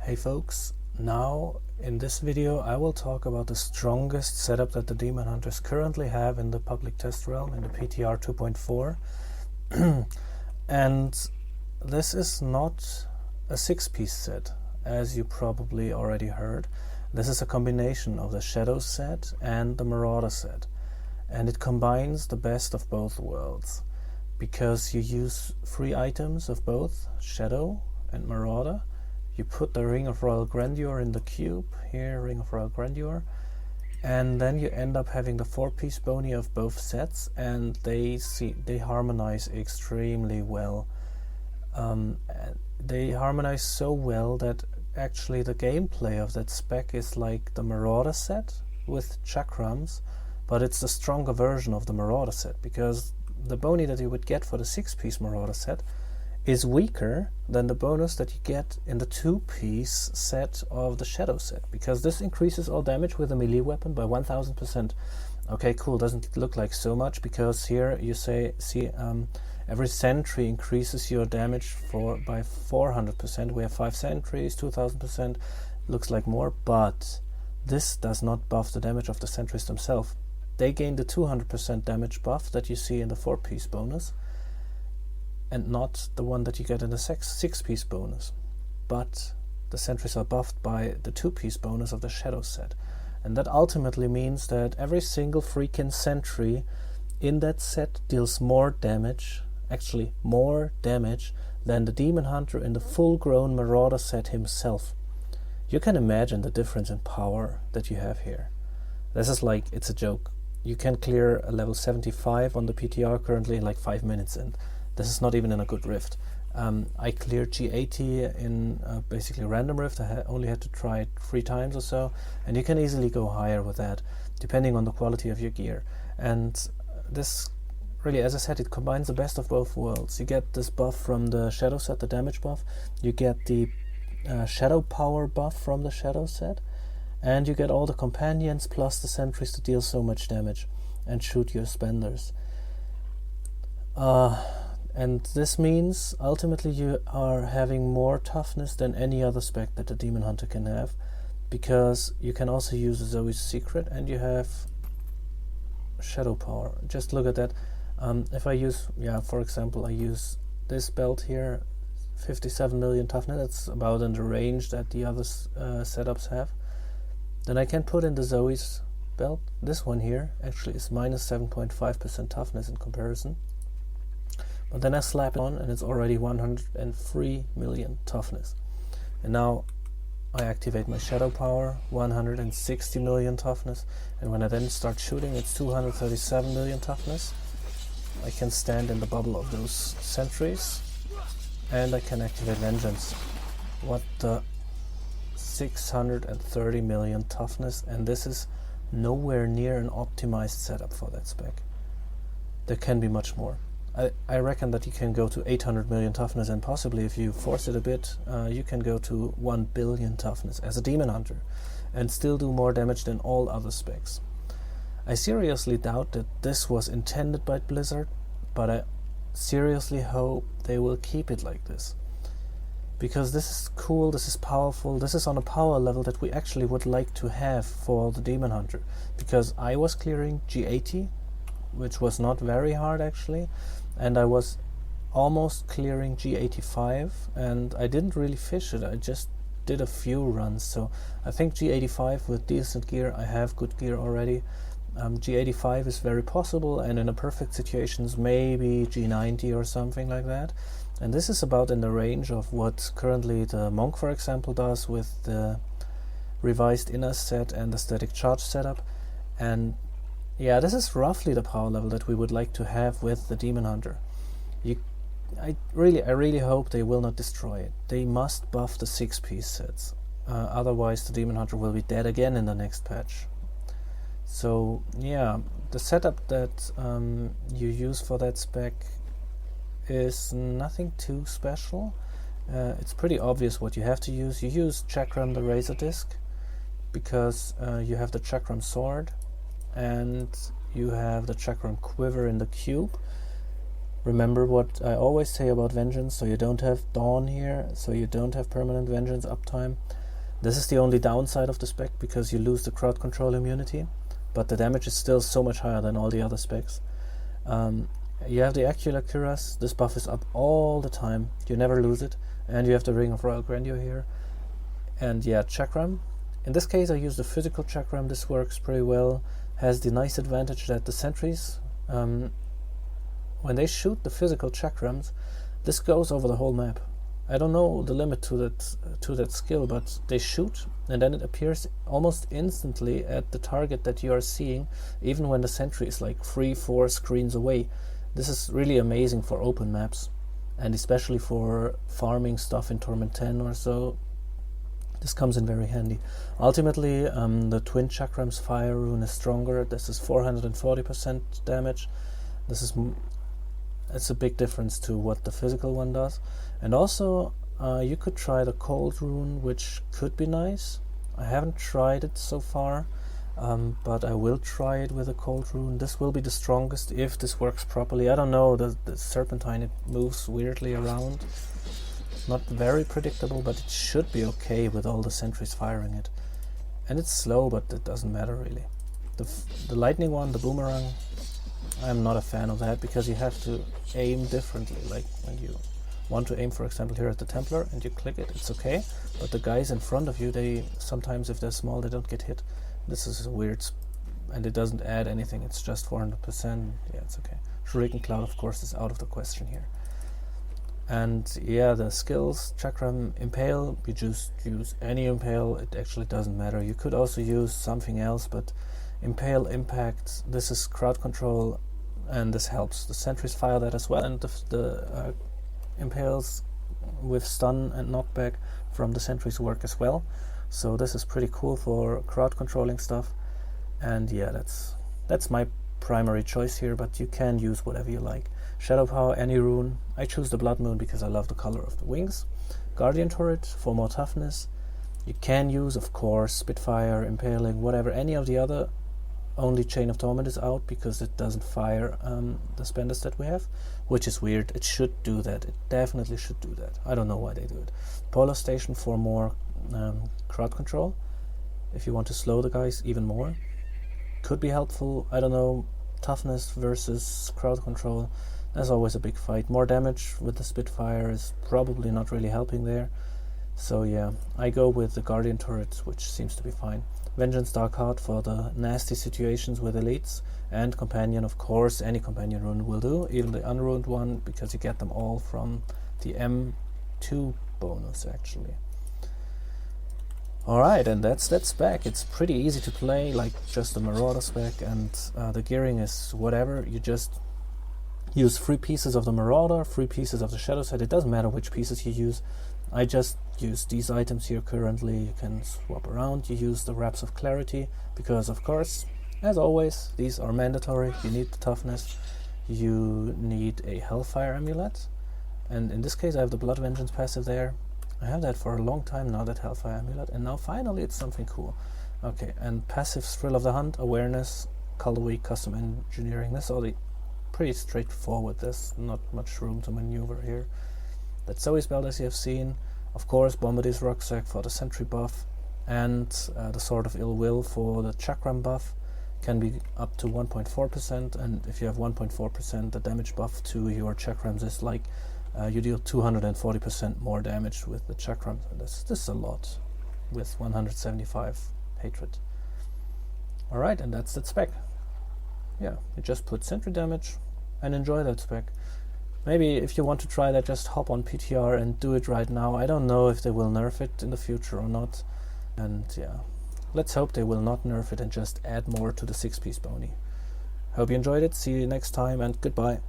Hey folks, now in this video I will talk about the strongest setup that the Demon Hunters currently have in the public test realm in the PTR 2.4 and this is not a 6-piece set, as you probably already heard. This is a combination of the Shadow set and the Marauder set, and it combines the best of both worlds because you use free items of both Shadow and Marauder. You put the Ring of Royal Grandeur in the cube, here Ring of Royal Grandeur, and then you end up having the 4-piece boni of both sets, and they harmonize extremely well. They harmonize so well that actually the gameplay of that spec is like the Marauder set with chakrams, but it's the stronger version of the Marauder set, because the boni that you would get for the 6-piece Marauder set is weaker than the bonus that you get in the 2-piece set of the Shadow set, because this increases all damage with a melee weapon by 1000%. Okay, cool, doesn't look like so much, because here you see every sentry increases your damage by 400%. We have 5 sentries, 2000%, looks like more, but this does not buff the damage of the sentries themselves. They gain the 200% damage buff that you see in the 4-piece bonus, and not the one that you get in the 6-piece bonus. But the sentries are buffed by the 2-piece bonus of the Shadow set. And that ultimately means that every single freaking sentry in that set deals more damage, actually more damage, than the Demon Hunter in the full-grown Marauder set himself. You can imagine the difference in power that you have here. This is like, it's a joke. You can clear a level 75 on the PTR currently in like 5 minutes, and this is not even in a good rift. I cleared G80 in basically random rift. I only had to try it 3 times or so, and you can easily go higher with that, depending on the quality of your gear. And this really, as I said, it combines the best of both worlds. You get this buff from the Shadow set, the damage buff. You get the Shadow power buff from the Shadow set, and you get all the companions plus the sentries to deal so much damage and shoot your spenders. And this means ultimately you are having more toughness than any other spec that the Demon Hunter can have, because you can also use Zoe's Secret and you have Shadow power. Just look at that. If I use, for example, I use this belt here, 57 million toughness, that's about in the range that the other setups have. Then I can put in the Zoe's belt. This one here actually is minus 7.5% toughness in comparison. But then I slap it on and it's already 103 million toughness. And now I activate my Shadow power, 160 million toughness. And when I then start shooting, it's 237 million toughness. I can stand in the bubble of those sentries. And I can activate Vengeance. What the 630 million toughness. And this is nowhere near an optimized setup for that spec. There can be much more. I reckon that you can go to 800 million toughness, and possibly if you force it a bit, you can go to 1 billion toughness as a Demon Hunter and still do more damage than all other specs. I seriously doubt that this was intended by Blizzard, but I seriously hope they will keep it like this. Because this is cool, this is powerful, this is on a power level that we actually would like to have for the Demon Hunter. Because I was clearing G80, which was not very hard actually, and I was almost clearing G85, and I didn't really fish it, I just did a few runs. So I think G85 with decent gear, I have good gear already. G85 is very possible, and in a perfect situations maybe G90 or something like that. And this is about in the range of what currently the Monk, for example, does with the revised inner set and the static charge setup. And yeah, this is roughly the power level that we would like to have with the Demon Hunter. I really hope they will not destroy it. They must buff the 6-piece sets. Otherwise the Demon Hunter will be dead again in the next patch. So yeah, the setup that you use for that spec is nothing too special. It's pretty obvious what you have to use. You use Chakram the Razor Disc because you have the Chakram Sword and you have the Chakram Quiver in the cube. Remember what I always say about Vengeance, so you don't have Dawn here, so you don't have permanent Vengeance uptime. This is the only downside of the spec, because you lose the crowd control immunity, but the damage is still so much higher than all the other specs. You have the Acula Cuirass. This buff is up all the time. You never lose it. And you have the Ring of Royal Grandeur here. And yeah, Chakram. In this case I use the physical Chakram. This works pretty well. Has the nice advantage that the sentries, when they shoot the physical Chakrams, this goes over the whole map. I don't know the limit to that skill, but they shoot and then it appears almost instantly at the target that you are seeing, even when the sentry is like 3-4 screens away. This is really amazing for open maps, and especially for farming stuff in Torment 10 or so. This comes in very handy. Ultimately, the Twin Chakram's Fire Rune is stronger. This is 440% damage. It's a big difference to what the physical one does. And also, you could try the Cold Rune, which could be nice. I haven't tried it so far, but I will try it with a Cold Rune. This will be the strongest if this works properly. I don't know, the Serpentine, it moves weirdly around. Not very predictable, but it should be okay with all the sentries firing it. And it's slow, but it doesn't matter really. The lightning one, the boomerang, I'm not a fan of that, because you have to aim differently. Like when you want to aim, for example, here at the Templar and you click it, it's okay, but the guys in front of you, they sometimes, if they're small, they don't get hit. This is weird, and it doesn't add anything. It's just 400%. Yeah, it's okay. Shuriken Cloud, of course, is out of the question here. And yeah, the skills, Chakram, Impale, you just use any Impale. It actually doesn't matter. You could also use something else, but Impale, Impact, this is crowd control, and this helps. The sentries fire that as well, and the Impales with stun and knockback from the sentries work as well. So this is pretty cool for crowd controlling stuff. And yeah, that's my primary choice here, but you can use whatever you like. Shadow Power, any rune. I choose the Blood Moon because I love the color of the wings. Guardian Turret for more toughness. You can use, of course, Spitfire, Impaling, whatever. Any of the other, only Chain of Torment is out because it doesn't fire the spenders that we have, which is weird. It should do that. It definitely should do that. I don't know why they do it. Polar Station for more crowd control. If you want to slow the guys even more, could be helpful. I don't know. Toughness versus crowd control. That's always a big fight. More damage with the Spitfire is probably not really helping there. So yeah, I go with the Guardian Turret, which seems to be fine. Vengeance Dark Heart for the nasty situations with elites. And Companion, of course, any Companion rune will do, even the unruined one, because you get them all from the M2 bonus actually. Alright, and that's that spec. It's pretty easy to play, like just the Marauder spec, and the gearing is whatever. You just use 3 pieces of the Marauder, 3 pieces of the Shadow set. It doesn't matter which pieces you use. I just use these items here currently. You can swap around. You use the Wraps of Clarity, because of course, as always, these are mandatory. You need the toughness. You need a Hellfire Amulet, and in this case I have the Blood Vengeance passive there. I have that for a long time now, that Hellfire Amulet, and now finally it's something cool. Okay, and passive Thrill of the Hunt, Awareness, Color Weak, Custom Engineering. That's all pretty straightforward. There's not much room to maneuver here. That Zoe spell, as you have seen. Of course, Bombadil's Rucksack for the Sentry buff, and the Sword of Ill Will for the Chakram buff. Can be up to 1.4%, and if you have 1.4%, the damage buff to your Chakrams is like you deal 240% more damage with the Chakrams. This is a lot with 175 hatred. Alright, and that's that spec. Yeah, you just put sentry damage and enjoy that spec. Maybe if you want to try that, just hop on PTR and do it right now. I don't know if they will nerf it in the future or not. And yeah, let's hope they will not nerf it and just add more to the 6-piece boni. Hope you enjoyed it. See you next time, and goodbye.